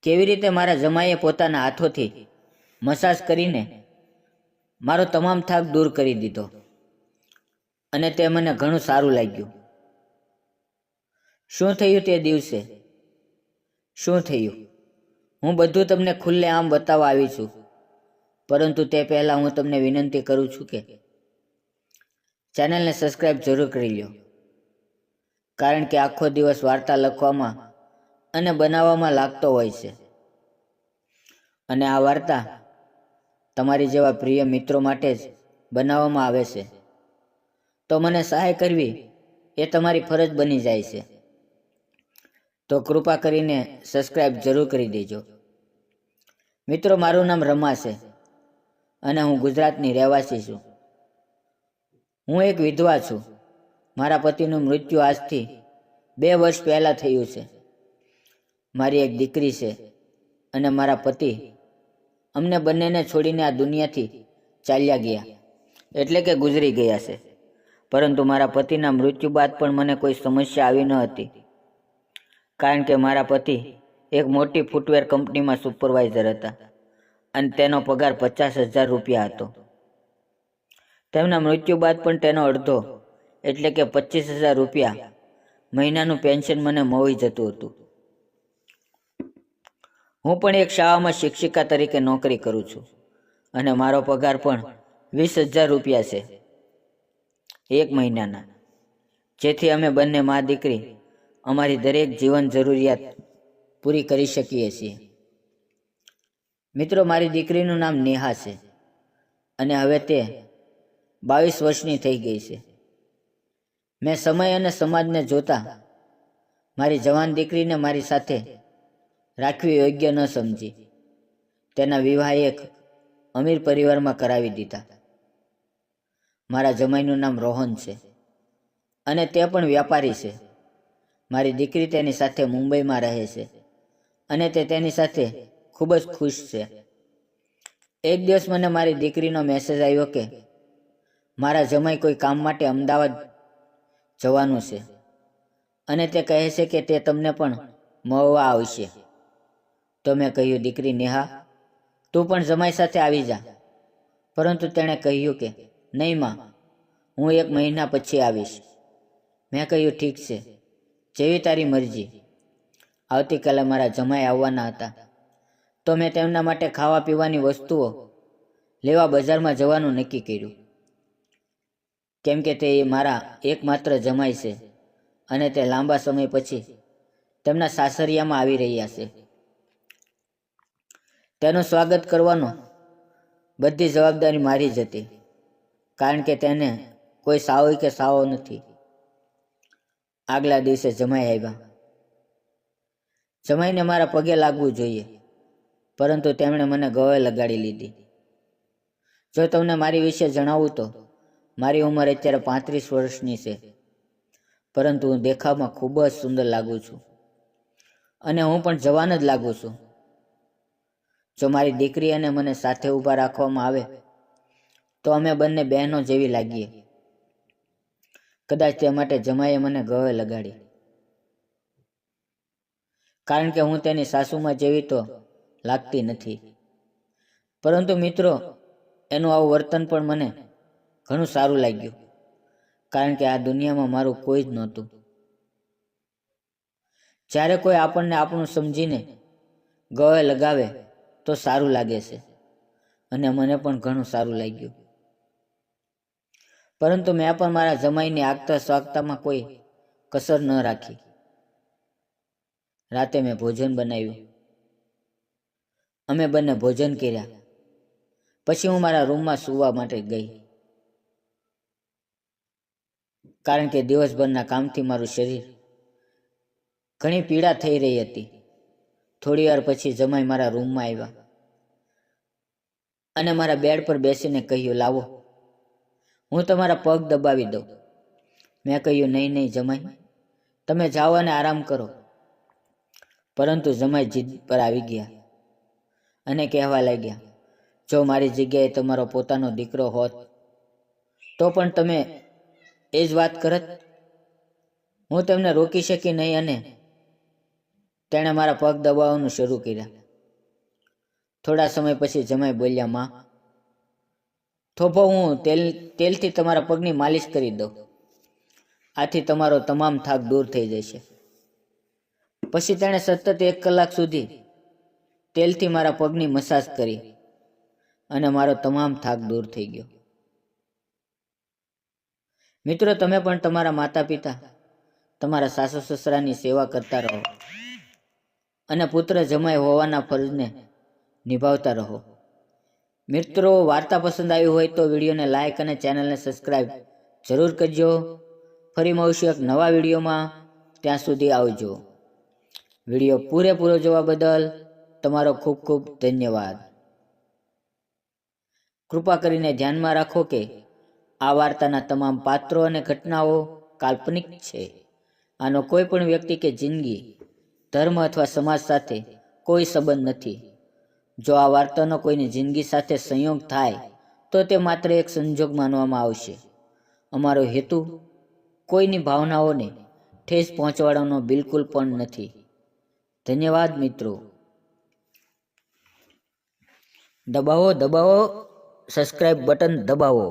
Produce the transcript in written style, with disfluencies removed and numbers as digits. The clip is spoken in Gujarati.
કેવી રીતે મારા જમાઈએ પોતાના હાથોથી મસાજ કરીને મારો તમામ થાક દૂર કરી દીધો અને તે મને ઘણું સારું લાગ્યું. શું થયું તે દિવસે? શું થયું? હું બધું તમને ખુલ્લે આમ બતાવવા આવી છું, પરંતુ તે પહેલાં હું તમને વિનંતી કરું છું કે ચેનલને સબસ્ક્રાઈબ જરૂર કરી લો, કારણ કે આખો દિવસ વાર્તા લખવામાં અને બનાવવામાં લાગતો હોય છે, અને આ વાર્તા તમારી જેવા પ્રિય મિત્રો માટે જ બનાવવામાં આવે છે. તો મને સહાય કરવી એ તમારી ફરજ બની જાય છે. તો કૃપા કરીને સબસ્ક્રાઈબ જરૂર કરી દેજો. મિત્રો, મારું નામ રમા છે અને હું ગુજરાતની રહેવાસી છું. હું એક વિધવા છું. મારા પતિનું મૃત્યુ આજથી 2 વર્ષ પહેલાં થયું છે. મારી એક દીકરી છે અને મારા પતિ અમને બંનેને છોડીને આ દુનિયાથી ચાલ્યા ગયા, એટલે કે ગુજરી ગયા છે. પરંતુ મારા પતિના મૃત્યુ બાદ પણ મને કોઈ સમસ્યા આવી ન હતી, કારણ કે મારા પતિ એક મોટી ફૂટવેર કંપનીમાં સુપરવાઇઝર હતા અને તેનો પગાર 50,000 રૂપિયા હતો. તેમના મૃત્યુ બાદ પણ તેનો અડધો એટલે કે 25,000 રૂપિયા મહિનાનું પેન્શન મને મળી જતું હતું. હું પણ એક શાળામાં શિક્ષિકા તરીકે નોકરી કરું છું અને મારો પગાર પણ 20,000 રૂપિયા છે એક મહિનાના, જેથી અમે બંને મા દીકરી અમારી દરેક જીવન જરૂરિયાત પૂરી કરી શકીએ છીએ. મિત્રો, મારી દીકરીનું નામ નેહા છે અને હવે તે 22 વર્ષની થઈ ગઈ છે. મેં સમય અને સમાજને જોતા મારી જવાન દીકરીને મારી સાથે રાખવી યોગ્ય ન સમજી તેના વિવાહ એક અમીર પરિવારમાં કરાવી દીધા. મારા જમાઈનું નામ રોહન છે અને તે પણ વ્યાપારી છે. મારી દીકરી તેની સાથે મુંબઈમાં રહે છે અને તે તેની સાથે ખૂબ જ ખુશ છે. એક દિવસ મને મારી દીકરીનો મેસેજ આવ્યો કે મારા જમાઈ કોઈ કામ માટે અમદાવાદ જવાનું છે અને તે કહે છે કે તે તમને પણ મળવા આવશે. તો મેં કહ્યું, દીકરી નેહા, તું પણ જમાઈ સાથે આવી જા. પરંતુ તેણે કહ્યું કે નહીં માં, હું 1 મહિના પછી આવીશ. મેં કહ્યું, ઠીક છે, જેવી તારી મરજી. આવતીકાલે મારા જમાઈ આવવાના હતા, તો મેં તેમના માટે ખાવા પીવાની વસ્તુઓ લેવા બજારમાં જવાનું નક્કી કર્યું, કેમ કે તે મારા એકમાત્ર જમાઈ છે અને તે લાંબા સમય પછી તેમના સાસરિયામાં આવી રહ્યા છે. તેનું સ્વાગત કરવાનો બધી જવાબદારી મારી જ હતી, કારણ કે તેને કોઈ સાવો કે સાવો નથી. આગલા દિવસે જમાઈ આવ્યા. જમાઈને મારા પગે લાગવું જોઈએ, પરંતુ તેમણે મને ગળે લગાડી લીધી. જો તમને મારી વિશે જણાવું તો મારી ઉંમર અત્યારે 35 વર્ષની છે, પરંતુ હું દેખાવમાં ખૂબ જ સુંદર લાગુ છું અને હું પણ જવાન જ લાગુ છું. જો મારી દીકરી અને મને સાથે ઊભા રાખવામાં આવે તો અમે બંને બહેનો જેવી લાગીએ. કદાચ તે માટે જમાઈએ મને ગળે લગાડી, કારણ કે હું તેની સાસુમાં જેવી તો લાગતી નથી. પરંતુ મિત્રો, એનું આવું વર્તન પણ મને ઘણું સારું લાગ્યું, કારણ કે આ દુનિયામાં મારું કોઈ જ નહોતું. જ્યારે કોઈ આપણને આપણું સમજીને ગળે લગાવે તો સારું લાગે છે, અને મને પણ ઘણું સારું લાગ્યું. પરંતુ મેં પણ મારા જમાઈની આગતા સ્વાગતામાં કોઈ કસર ન રાખી. રાતે મેં ભોજન બનાવ્યું. અમે બંને ભોજન કર્યા. પછી હું મારા રૂમમાં સૂવા માટે ગઈ, કારણ કે દિવસભરના કામથી મારું શરીર ઘણી પીડા થઈ રહી હતી. થોડી વાર પછી જમાઈ મારા રૂમમાં આવ્યા અને મારા બેડ પર બેસીને કહ્યું, લાવો હું તમારા પગ દબાવી દઉં. મેં કહ્યું, નહીં નહીં જમાઈ, તમે જાઓ અને આરામ કરો. પરંતુ જમાઈ જીદ પર આવી ગયા અને કહેવા લાગ્યા, જો મારી જગ્યાએ તમારો પોતાનો દીકરો હોત તો પણ તમે એ જ વાત કરત. હું તેમને રોકી શકી નહીં અને તેણે મારા પગ દબાવવાનું શરૂ કર્યા. થોડા સમય પછી જમાઈ બોલ્યા, માં, થોભો હું તેલથી તમારા પગની માલિશ કરી દઉં. આથી તમારો તમામ થાક દૂર થઈ જશે. પછી તેણે સતત 1 કલાક સુધી તેલથી મારા પગની મસાજ કરી અને મારો તમામ થાક દૂર થઈ ગયો. મિત્રો, તમે પણ તમારા માતા પિતા, તમારા સાસુ સસરાની સેવા કરતા રહો અને પુત્ર જમાઈ હોવાના ફરજને નિભાવતા રહો. મિત્રો, વાર્તા પસંદ આવી હોય તો વિડીયોને લાઇક અને ચેનલને સબસ્ક્રાઈબ જરૂર કરજો. ફરી મળીશું એક નવા વિડીયોમાં. ત્યાં સુધી આવજો. વિડીયો પૂરેપૂરો જોવા બદલ તમારો ખૂબ ખૂબ ધન્યવાદ. કૃપા કરીને ધ્યાનમાં રાખો કે આ વાર્તાના તમામ પાત્રો અને ઘટનાઓ કાલ્પનિક છે. આનો કોઈ પણ વ્યક્તિ કે જિંદગી, ધર્મ અથવા સમાજ સાથે કોઈ સંબંધ નથી. જો આ વાર્તાનો કોઈની જિંદગી સાથે સંયોગ થાય તો તે માત્ર એક સંજોગ માનવામાં આવશે. અમારો હેતુ કોઈની ભાવનાઓને ઠેસ પહોંચાડવાનો બિલકુલ પણ નથી. ધન્યવાદ મિત્રો. દબાવો સબસ્ક્રાઇબ બટન દબાવો.